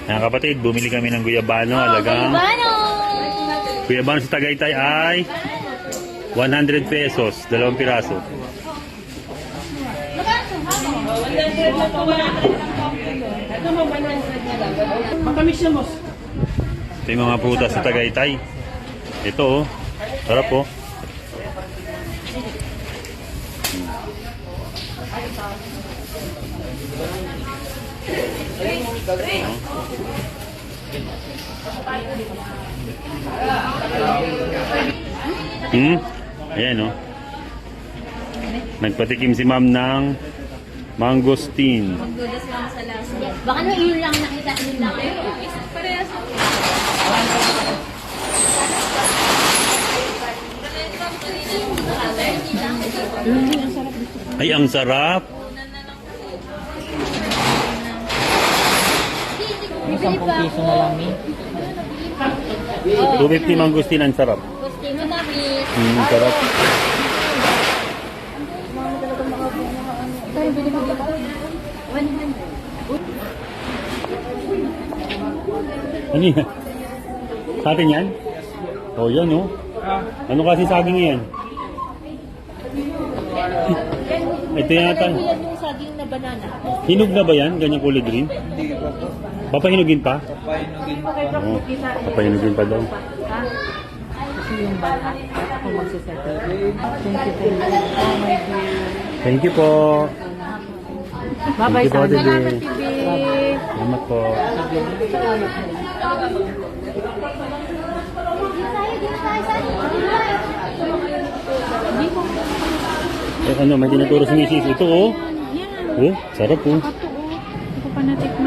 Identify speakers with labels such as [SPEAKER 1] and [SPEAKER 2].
[SPEAKER 1] Mga kapatid, bumili kami ng guyabano. Alagang guyabano sa Tagaytay ay 100 pesos, 2 piraso. Ito yung mga prutas sa Tagaytay. Ito oh, sarap oh. Ayan oh. Nagpatikim si ma'am ng mangosteen.
[SPEAKER 2] Magdudas lang sa lasa. Baka na yun lang nakita, yun lang. Parehas.
[SPEAKER 1] Ay, ang sarap.
[SPEAKER 3] May 10 piso na lang eh.
[SPEAKER 1] 250 mangosteen, ang sarap.
[SPEAKER 2] Gusto mo na, please.
[SPEAKER 1] Sarap. Ano yan? Sa atin yan? Oh, yan oh. Ano kasi saging yan? Ito yata.
[SPEAKER 2] Yan yung saging na banana.
[SPEAKER 1] Hinog na ba yan? Ganyang kulay green?
[SPEAKER 3] Hindi pa po.
[SPEAKER 1] Papahinugin pa?
[SPEAKER 3] Papahinugin pa.
[SPEAKER 1] Oo. Papahinugin pa daw.
[SPEAKER 3] Kasi yung bata, ako magsisettle. Thank you po.
[SPEAKER 1] Thank you po.
[SPEAKER 3] Bye-bye,
[SPEAKER 1] Thank you po,
[SPEAKER 3] Sandy.
[SPEAKER 1] Dede. Salamat po. Eh, ano, may tinuturo si Mrs. Ito oh. Oh, sarap oh.
[SPEAKER 4] Ito, oh. Hindi ko pa natikman.